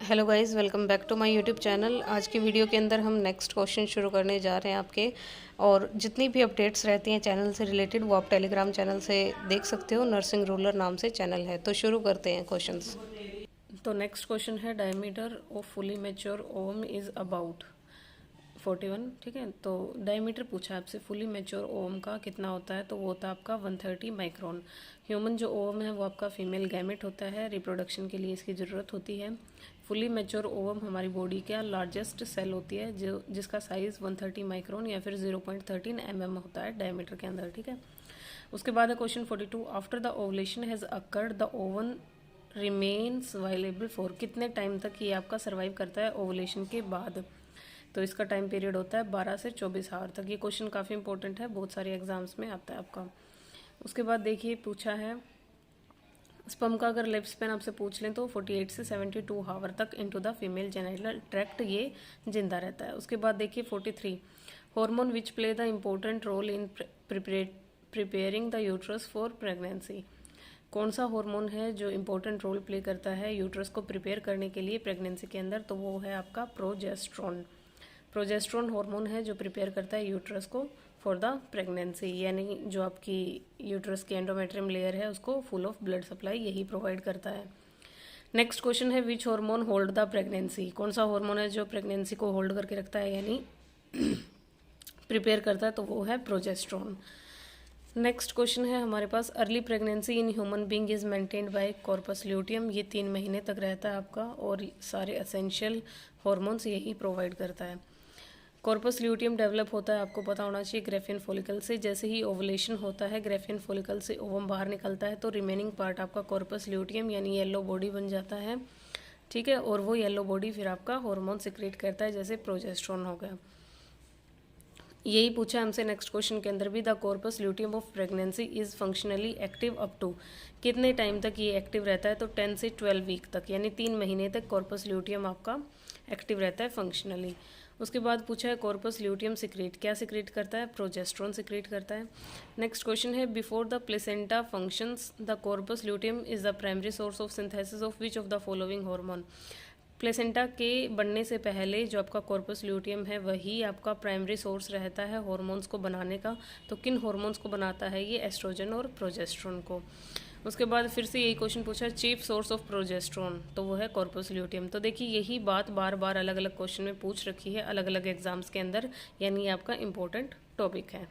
Hello guys, welcome back to my YouTube channel. आज की video के अंदर हम नेक्स्ट क्वेश्चन शुरू करने जा रहे हैं आपके। और जितनी भी अपडेट्स रहती हैं चैनल से रिलेटेड वो आप टेलीग्राम चैनल से देख सकते हो। नर्सिंग रूलर नाम से चैनल है। तो शुरू करते हैं क्वेश्चंस। तो नेक्स्ट क्वेश्चन है, diameter of fully mature ovum is about 41। ठीक है, तो डायमीटर पूछा आपसे फुली मैच्योर ओवम का कितना होता है, तो वो होता है आपका 130 माइक्रोन। ह्यूमन जो ओवम है वो आपका फीमेल गैमेट होता है, रिप्रोडक्शन के लिए इसकी ज़रूरत होती है। फुली मैच्योर ओवम हमारी बॉडी का लार्जेस्ट सेल होती है जो जिसका साइज़ 130 माइक्रोन या फिर 0.13 mm होता है डायमीटर के अंदर। ठीक है, उसके बाद है question 42, after the ovulation has occurred the ovum remains viable for, कितने टाइम तक ये आपका सर्वाइव करता है ओवुलेशन के बाद। तो इसका टाइम पीरियड होता है 12 से 24 आवर तक। ये क्वेश्चन काफ़ी इंपॉर्टेंट है, बहुत सारे एग्जाम्स में आता है आपका। उसके बाद देखिए पूछा है, स्पर्म का अगर लाइफ स्पैन आपसे पूछ लें तो 48 से 72 आवर तक into the female genital tract ये जिंदा रहता है। उसके बाद देखिए 43, hormone which play the important role in preparing the uterus for pregnancy. कौन सा हार्मोन है जो इम्पोर्टेंट रोल प्ले करता है यूट्रस को प्रिपेयर करने के लिए प्रेगनेंसी के अंदर, तो वो है आपका प्रोजेस्ट्रॉन। प्रोजेस्ट्रॉन हार्मोन है जो प्रिपेयर करता है यूट्रस को फॉर द प्रेगनेंसी, यानी जो आपकी यूट्रस की एंडोमेट्रियम लेयर है उसको फुल ऑफ ब्लड सप्लाई यही प्रोवाइड करता है। नेक्स्ट क्वेश्चन है, which hormone hold the pregnancy. कौन सा हार्मोन है जो प्रेगनेंसी को होल्ड करके रखता है यानी प्रिपेयर करता है, तो वो है प्रोजेस्ट्रॉन। नेक्स्ट क्वेश्चन है हमारे पास, early pregnancy in human being is maintained by corpus luteum. ये 3 महीने तक रहता है आपका और सारे एसेंशियल हार्मोन्स यही प्रोवाइड करता है। कॉर्पस ल्यूटियम डेवलप होता है, आपको पता होना चाहिए, ग्रेफियन फॉलिकल से। जैसे ही ओवुलेशन होता है ग्रेफियन फॉलिकल से ओवम बाहर निकलता है तो रिमेनिंग पार्ट आपका कॉर्पस ल्यूटियम यानी येलो बॉडी बन जाता है। ठीक है, और वो येलो बॉडी फिर आपका हार्मोन सिक्रेट करता है जैसे प्रोजेस्ट्रॉन हो गया। यही पूछा हमसे नेक्स्ट क्वेश्चन के अंदर भी, the corpus luteum of pregnancy is functionally active up to, कितने टाइम तक ये एक्टिव रहता है, तो 10 से 12 वीक तक यानी 3 महीने तक कॉर्पस ल्यूटियम आपका एक्टिव रहता है फंक्शनली। उसके बाद पूछा है कॉर्पस ल्यूटियम सिक्रेट क्या सिक्रेट करता है, प्रोजेस्ट्रॉन सिक्रेट करता है। नेक्स्ट क्वेश्चन है, before the placenta functions the corpus luteum is the primary source of synthesis of which of the following hormone. Placenta के बनने से पहले जो आपका कॉर्पस ल्यूटियम है वही आपका प्राइमरी सोर्स रहता है हार्मोन्स को बनाने का। तो किन हार्मोन्स को बनाता है ये, एस्ट्रोजन और प्रोजेस्ट्रॉन को। उसके बाद फिर से यही क्वेश्चन पूछा है, चीफ सोर्स ऑफ प्रोजेस्ट्रॉन, तो वो है कॉर्पस ल्यूटियम। तो देखिए यही बात बार बार अलग अलग क्वेश्चन में पूछ रखी है अलग अलग एग्जाम्स के अंदर, यानी आपका इंपॉर्टेंट टॉपिक है।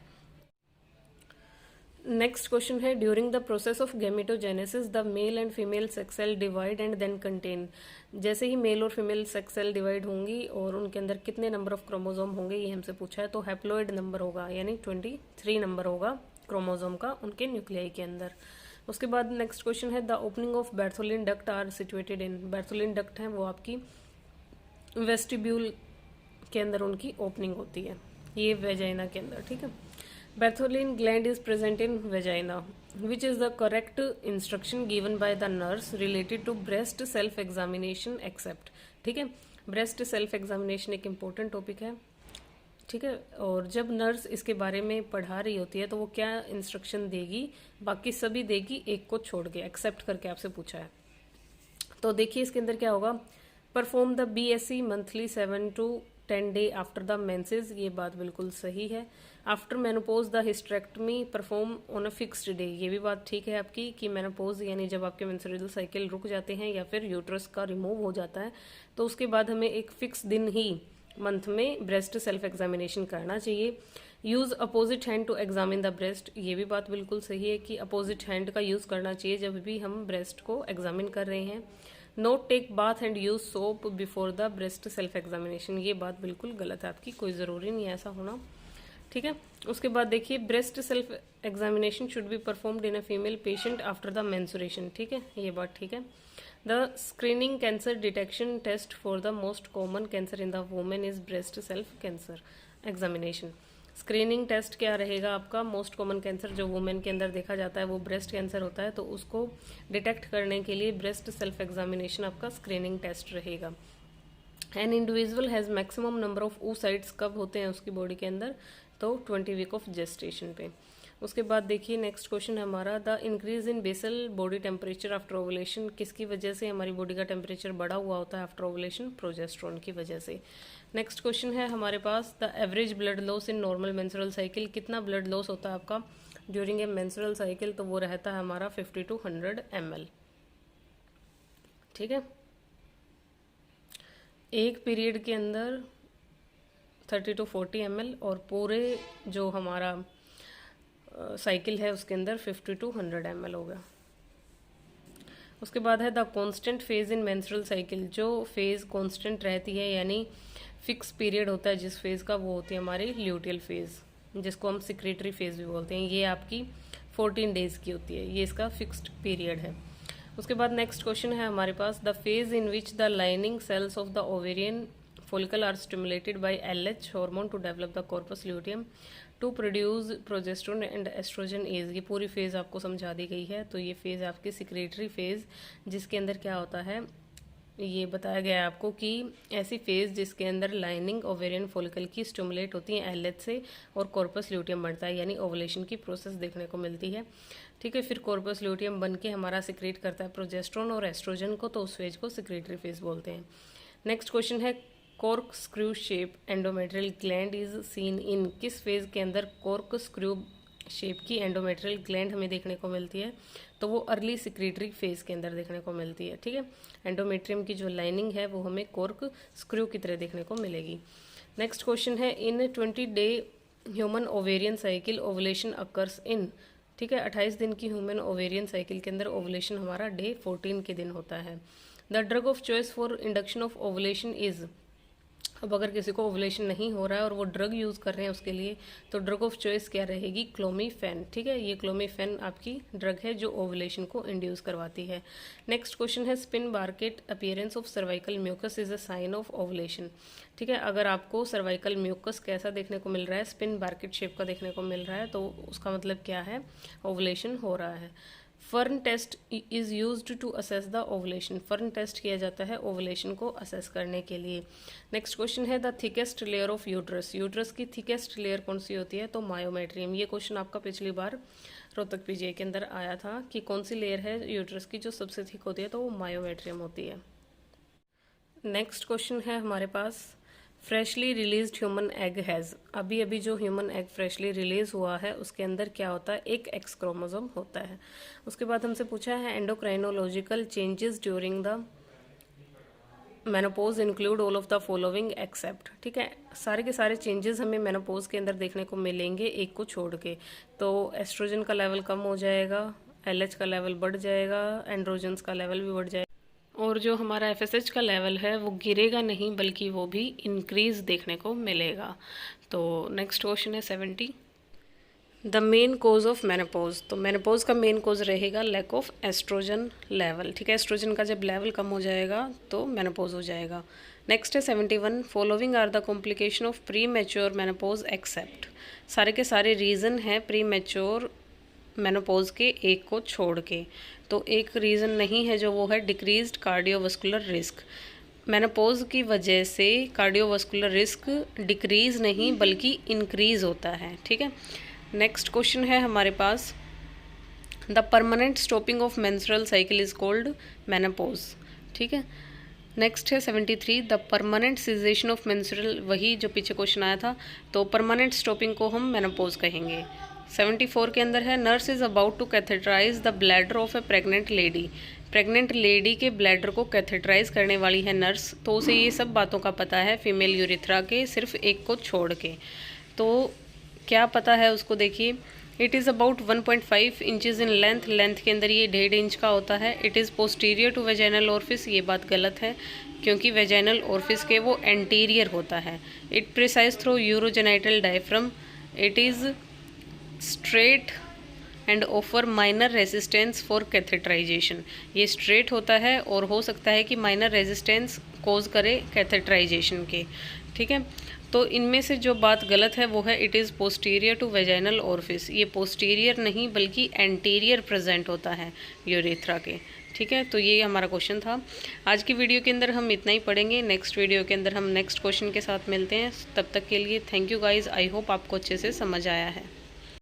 नेक्स्ट क्वेश्चन है, during the process of gametogenesis the male and female sex cell divide and then contain. जैसे ही मेल और फीमेल सेक्स सेल डिवाइड होंगी और उनके अंदर कितने नंबर ऑफ क्रोमोजोम होंगे ये हमसे पूछा है, तो हैप्लॉइड नंबर होगा यानी 23 नंबर होगा क्रोमोजोम का उनके न्यूक्लियाई के अंदर। उसके बाद नेक्स्ट क्वेश्चन है, the opening of Bartholin duct are situated in. Bartholin duct है वो आपकी वेस्टिब्यूल के अंदर उनकी ओपनिंग होती है, ये वेजाइना के अंदर। ठीक है, Bartholin gland is present in vagina, which is the correct instruction given by the nurse related to breast self examination except. ठीक है, ब्रेस्ट सेल्फ एग्जामिनेशन एक इम्पोर्टेंट टॉपिक है। ठीक है, और जब नर्स इसके बारे में पढ़ा रही होती है तो वो क्या इंस्ट्रक्शन देगी, बाकी सभी देगी एक को छोड़ के, एक्सेप्ट करके आपसे पूछा है। तो देखिए इसके अंदर क्या होगा, perform the BSc monthly 7 to 10 day after the menses, ये बात बिल्कुल सही है। After menopause the hysterectomy perform on a fixed day, ये भी बात ठीक है आपकी कि मेनोपोज यानी जब आपके मेंस्ट्रुअल साइकिल रुक जाते हैं या फिर यूट्रस का रिमूव हो जाता है तो उसके बाद हमें एक फिक्स दिन ही मंथ में ब्रेस्ट सेल्फ एग्जामिनेशन करना चाहिए। Use opposite hand to examine the breast, ये भी बात बिल्कुल सही है कि अपोजिट हैंड का यूज़ करना चाहिए जब भी हम ब्रेस्ट को एग्जामिन कर रहे हैं। Note take bath and use soap before the breast self examination, ये बात बिल्कुल गलत है आपकी, कोई ज़रूरी नहीं है ऐसा होना। ठीक है, उसके बाद देखिए breast self examination should be performed in a female patient after the menstruation. ठीक है, ये बात ठीक है। The screening cancer detection test for the most common cancer in the women is breast self cancer examination. Screening test क्या रहेगा आपका, most common cancer जो वुमेन के अंदर देखा जाता है वो ब्रेस्ट कैंसर होता है, तो उसको डिटेक्ट करने के लिए ब्रेस्ट सेल्फ एग्जामिनेशन आपका स्क्रीनिंग टेस्ट रहेगा। An individual has maximum number of oocytes कब होते हैं उसकी बॉडी के अंदर, तो 20 वीक ऑफ जेस्टेशन पे। उसके बाद देखिए नेक्स्ट क्वेश्चन है हमारा, the increase in basal body temperature after ovulation, किसकी वजह से हमारी बॉडी का टेम्परेचर बढ़ा हुआ होता है आफ्टर ओवुलेशन, प्रोजेस्टेरोन की वजह से। नेक्स्ट क्वेश्चन है हमारे पास, the average blood loss in normal menstrual cycle, कितना ब्लड लॉस होता है आपका ड्यूरिंग ए मेंस्ट्रुअल साइकिल, तो वो रहता है हमारा 50 to 100 ml। ठीक है, एक पीरियड के अंदर 30 to 40 ml और पूरे जो हमारा साइकिल है उसके अंदर 50 to 100 ml होगा। उसके बाद है the constant phase in menstrual cycle, जो फेज कांस्टेंट रहती है यानी फिक्स पीरियड होता है जिस फेज का, वो होती है हमारी ल्यूटियल फेज, जिसको हम सिक्रेटरी फेज भी बोलते हैं। ये आपकी 14 डेज की होती है, ये इसका फिक्स्ड पीरियड है। उसके बाद नेक्स्ट क्वेश्चन है हमारे पास, the phase in which the lining cells of the ovarian follicle are stimulated by LH hormone to develop the corpus luteum to produce progesterone and estrogen is, ये पूरी phase आपको समझा दी गई है। तो ये फेज़ आपकी सिक्रेटरी फेज़, जिसके अंदर क्या होता है ये बताया गया है आपको कि ऐसी फेज़ जिसके अंदर लाइनिंग ओवेरियन फॉलिकल की स्टिमुलेट होती है LH से और कॉर्पस ल्यूटियम बढ़ता है, यानी ओवुलेशन की प्रोसेस देखने को मिलती है। ठीक है, फिर कॉर्पस ल्यूटियम बन के हमारा सिक्रेट करता है प्रोजेस्टेरोन और एस्ट्रोजन को, तो उस फेज को सिक्रेटरी फेज़ बोलते हैं। नेक्स्ट क्वेश्चन है, cork screw shape endometrial gland is seen in, किस फेज के अंदर कॉर्क स्क्रू शेप की एंडोमेट्रियल ग्लैंड हमें देखने को मिलती है, तो वो अर्ली सिक्रेटरी फेज के अंदर देखने को मिलती है। ठीक है, एंडोमेट्रियम की जो लाइनिंग है वो हमें कॉर्क स्क्रू की तरह देखने को मिलेगी। नेक्स्ट क्वेश्चन है, इन 20 day human ovarian cycle ovulation occurs in, ठीक है, 28 दिन की ह्यूमन ओवेरियन साइकिल के अंदर ओवुलेशन हमारा डे 14 के दिन होता है। The drug of choice for induction of ovulation is, अब अगर किसी को ओवुलेशन नहीं हो रहा है और वो ड्रग यूज़ कर रहे हैं उसके लिए, तो ड्रग ऑफ चॉइस क्या रहेगी, क्लोमीफेन। ठीक है, ये क्लोमीफेन आपकी ड्रग है जो ओवुलेशन को इंड्यूस करवाती है। नेक्स्ट क्वेश्चन है, spinnbarkeit appearance of cervical mucus is a sign of ovulation. ठीक है, अगर आपको सर्वाइकल म्यूकस कैसा देखने को मिल रहा है, स्पिन बार्केट शेप का देखने को मिल रहा है, तो उसका मतलब क्या है, ओवुलेशन हो रहा है। Fern test is used to assess the ovulation, fern test किया जाता है ओवुलेशन को असेस करने के लिए। नेक्स्ट क्वेश्चन है, the thickest layer of uterus, uterus की थिकेस्ट लेयर कौन सी होती है, तो मायोमेट्रियम। ये क्वेश्चन आपका पिछली बार रोहतक पीजीआई के अंदर आया था कि कौन सी लेयर है यूट्रस की जो सबसे थिक होती है, तो वो मायोमेट्रियम होती है। नेक्स्ट क्वेश्चन है हमारे पास, freshly released human egg has, अभी अभी जो ह्यूमन एग फ्रेशली रिलीज हुआ है उसके अंदर क्या होता है, एक एक्स क्रोमोसोम होता है। उसके बाद हमसे पूछा है, endocrinological changes during the menopause include all of the following except. ठीक है, सारे के सारे चेंजेस हमें मेनोपोज के अंदर देखने को मिलेंगे एक को छोड़ के, तो एस्ट्रोजन का लेवल कम हो जाएगा, LH का लेवल बढ़ जाएगा, एंड्रोजन्स का लेवल भी बढ़ जाएगा, और जो हमारा FSH का लेवल है वो गिरेगा नहीं बल्कि वो भी इंक्रीज देखने को मिलेगा। तो नेक्स्ट क्वेश्चन है 70, the main cause of menopause, तो मेनोपोज का मेन कोज रहेगा लैक ऑफ एस्ट्रोजन लेवल। ठीक है, एस्ट्रोजन का जब लेवल कम हो जाएगा तो मेनोपोज हो जाएगा। नेक्स्ट है 71, following are the complication of premature menopause except, सारे के सारे रीज़न हैं प्री मैच्योर मेनोपोज के एक को छोड़ के, तो एक रीज़न नहीं है जो वो है डिक्रीज्ड कार्डियोवास्कुलर रिस्क। मेनोपोज की वजह से कार्डियोवास्कुलर रिस्क डिक्रीज नहीं बल्कि इंक्रीज होता है। ठीक है, नेक्स्ट क्वेश्चन है हमारे पास, the permanent stopping of menstrual cycle is called menopause. ठीक है, नेक्स्ट है 73, the permanent cessation of menstrual, वही जो पीछे क्वेश्चन आया था, तो परमानेंट स्टॉपिंग को हम मेनोपोज कहेंगे। 74 के अंदर है, nurse is about to catheterise the bladder of a pregnant lady, pregnant lady के ब्लैडर को कैथेटराइज करने वाली है नर्स, तो उसे ये सब बातों का पता है फीमेल यूरिथ्रा के सिर्फ एक को छोड़ के, तो क्या पता है उसको देखिए, it is about 1.5 inches in length, length के अंदर ये 1.5 इंच का होता है। It is posterior to vaginal orifice, ये बात गलत है क्योंकि वेजाइनल ऑर्फिस के वो एंटीरियर होता है। It pierces through urogenital diaphragm, it is straight and offer minor resistance for catheterisation, ये स्ट्रेट होता है और हो सकता है कि माइनर रेजिस्टेंस कोज करे कैथेटराइजेशन के। ठीक है, तो इनमें से जो बात गलत है वो है it is posterior to vaginal orifice, ये पोस्टीरियर नहीं बल्कि एंटीरियर प्रेजेंट होता है यूरेथ्रा के। ठीक है, तो ये हमारा क्वेश्चन था। आज की वीडियो के अंदर हम इतना ही पढ़ेंगे। नेक्स्ट वीडियो के अंदर हम नेक्स्ट क्वेश्चन के साथ मिलते हैं। तब तक के लिए thank you guys. I hope आपको अच्छे से समझ आया है।